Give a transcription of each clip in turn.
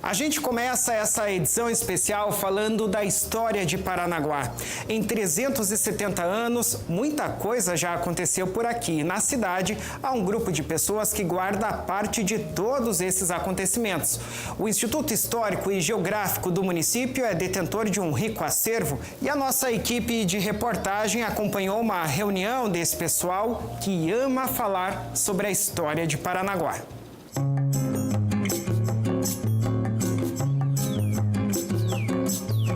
A gente começa essa edição especial falando da história de Paranaguá. Em 370 anos, muita coisa já aconteceu por aqui. Na cidade, há um grupo de pessoas que guarda parte de todos esses acontecimentos. O Instituto Histórico e Geográfico do município é detentor de um rico acervo e a nossa equipe de reportagem acompanhou uma reunião desse pessoal que ama falar sobre a história de Paranaguá.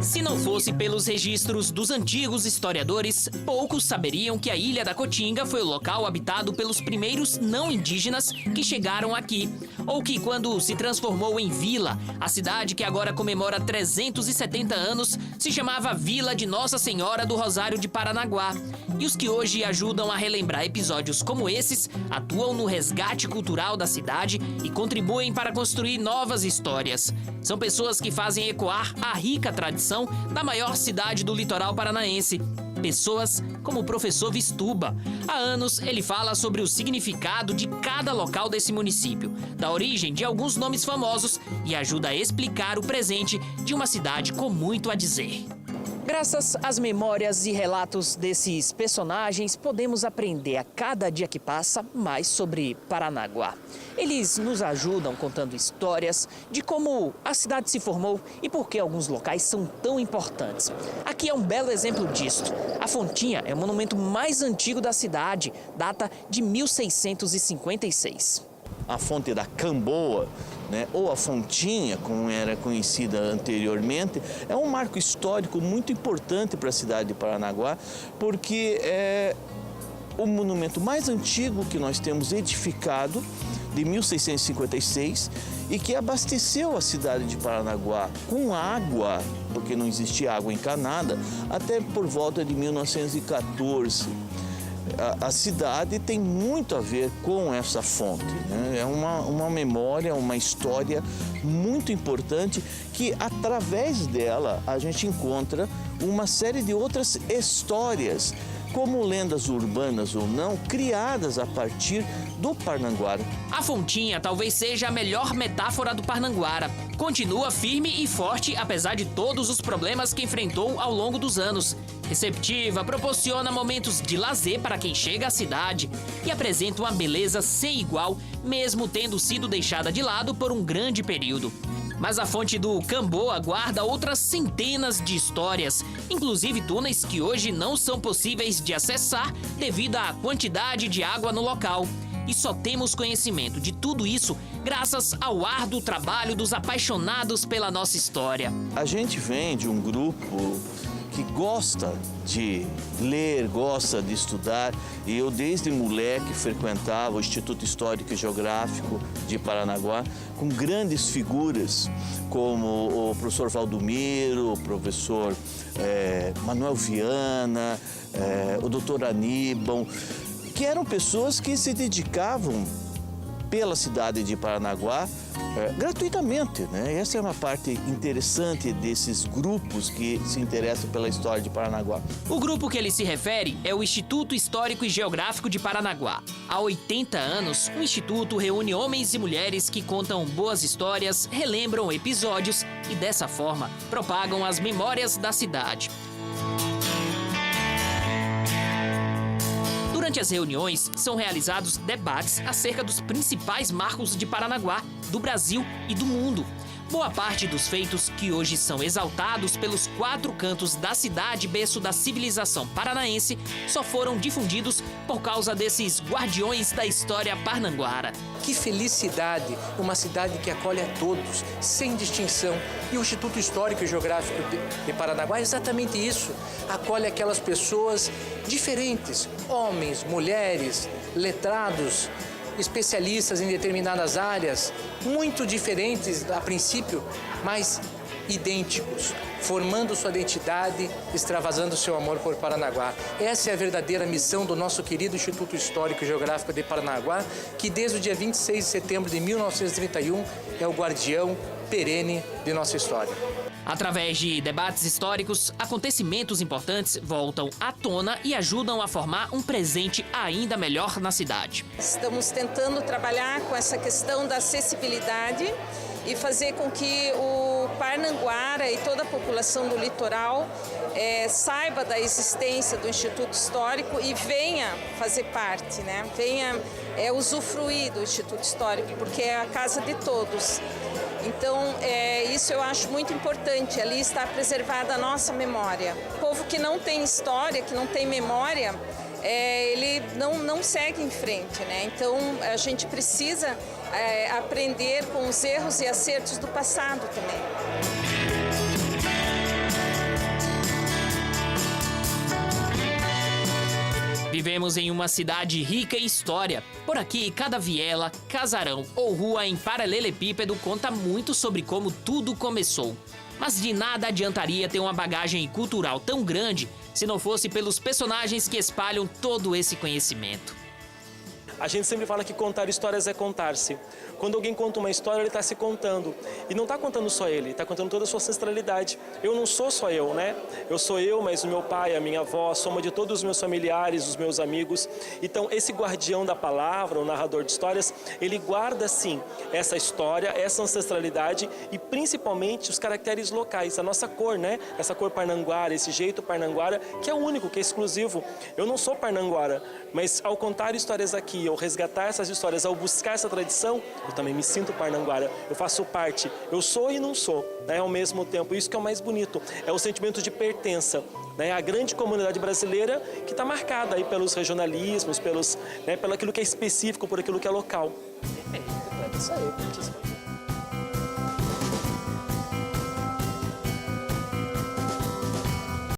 Se não fosse pelos registros dos antigos historiadores, poucos saberiam que a Ilha da Cotinga foi o local habitado pelos primeiros não indígenas que chegaram aqui. Ou que, quando se transformou em vila, a cidade que agora comemora 370 anos se chamava Vila de Nossa Senhora do Rosário de Paranaguá. E os que hoje ajudam a relembrar episódios como esses atuam no resgate cultural da cidade e contribuem para construir novas histórias. São pessoas que fazem ecoar a rica tradição da maior cidade do litoral paranaense. Pessoas como o professor Vistuba. Há anos ele fala sobre o significado de cada local desse município, da origem de alguns nomes famosos e ajuda a explicar o presente de uma cidade com muito a dizer. Graças às memórias e relatos desses personagens, podemos aprender a cada dia que passa mais sobre Paranaguá. Eles nos ajudam contando histórias de como a cidade se formou e por que alguns locais são tão importantes. Aqui é um belo exemplo disto. A Fontinha é o monumento mais antigo da cidade, data de 1656. A fonte da Camboa, né, ou a Fontinha, como era conhecida anteriormente, é um marco histórico muito importante para a cidade de Paranaguá, porque é o monumento mais antigo que nós temos edificado, de 1656, e que abasteceu a cidade de Paranaguá com água, porque não existia água encanada, até por volta de 1914. A cidade tem muito a ver com essa fonte, né? É uma memória, uma história muito importante que, através dela, a gente encontra uma série de outras histórias, como lendas urbanas ou não, criadas a partir do Parnanguara. A Fontinha talvez seja a melhor metáfora do Parnanguara. Continua firme e forte, apesar de todos os problemas que enfrentou ao longo dos anos. Receptiva, proporciona momentos de lazer para quem chega à cidade e apresenta uma beleza sem igual, mesmo tendo sido deixada de lado por um grande período. Mas a fonte do Camboa guarda outras centenas de histórias, inclusive túneis que hoje não são possíveis de acessar devido à quantidade de água no local. E só temos conhecimento de tudo isso graças ao árduo trabalho dos apaixonados pela nossa história. A gente vem de um grupo que gosta de ler, gosta de estudar, e eu desde moleque frequentava o Instituto Histórico e Geográfico de Paranaguá com grandes figuras como o professor Valdomiro, o professor Manuel Viana, o doutor Aníbal, que eram pessoas que se dedicavam pela cidade de Paranaguá gratuitamente, né? Essa é uma parte interessante desses grupos que se interessam pela história de Paranaguá. O grupo que ele se refere é o Instituto Histórico e Geográfico de Paranaguá. Há 80 anos, o Instituto reúne homens e mulheres que contam boas histórias, relembram episódios e, dessa forma, propagam as memórias da cidade. Durante as reuniões, são realizados debates acerca dos principais marcos de Paranaguá, do Brasil e do mundo. Boa parte dos feitos que hoje são exaltados pelos quatro cantos da cidade berço da civilização paranaense só foram difundidos por causa desses guardiões da história parnanguara. Que felicidade, uma cidade que acolhe a todos, sem distinção. E o Instituto Histórico e Geográfico de Paranaguá é exatamente isso. Acolhe aquelas pessoas diferentes, homens, mulheres, letrados, especialistas em determinadas áreas, muito diferentes a princípio, mas idênticos, formando sua identidade, extravasando seu amor por Paranaguá. Essa é a verdadeira missão do nosso querido Instituto Histórico e Geográfico de Paranaguá, que desde o dia 26 de setembro de 1931 é o guardião perene de nossa história. Através de debates históricos, acontecimentos importantes voltam à tona e ajudam a formar um presente ainda melhor na cidade. Estamos tentando trabalhar com essa questão da acessibilidade e fazer com que o Parnanguara e toda a população do litoral saiba da existência do Instituto Histórico e venha fazer parte, né? Venha usufruir do Instituto Histórico, porque é a casa de todos. Então, isso eu acho muito importante, ali está preservada a nossa memória. O povo que não tem história, que não tem memória, ele não segue em frente, né? Então, a gente precisa aprender com os erros e acertos do passado também. Vivemos em uma cidade rica em história. Por aqui, cada viela, casarão ou rua em paralelepípedo conta muito sobre como tudo começou. Mas de nada adiantaria ter uma bagagem cultural tão grande se não fosse pelos personagens que espalham todo esse conhecimento. A gente sempre fala que contar histórias é contar-se. Quando alguém conta uma história, ele está se contando. E não está contando só ele, está contando toda a sua ancestralidade. Eu não sou só eu, né? Eu sou eu, mas o meu pai, a minha avó, a soma de todos os meus familiares, os meus amigos. Então, esse guardião da palavra, o narrador de histórias, ele guarda, sim, essa história, essa ancestralidade e, principalmente, os caracteres locais. A nossa cor, né? Essa cor parnanguara, esse jeito parnanguara, que é único, que é exclusivo. Eu não sou parnanguara, mas ao contar histórias aqui, ao resgatar essas histórias, ao buscar essa tradição, eu também me sinto parnanguara, eu faço parte, eu sou e não sou, né, ao mesmo tempo. Isso que é o mais bonito, é o sentimento de pertença, né, a grande comunidade brasileira que está marcada aí pelos regionalismos, pelo aquilo que é específico, por aquilo que é local. Isso aí.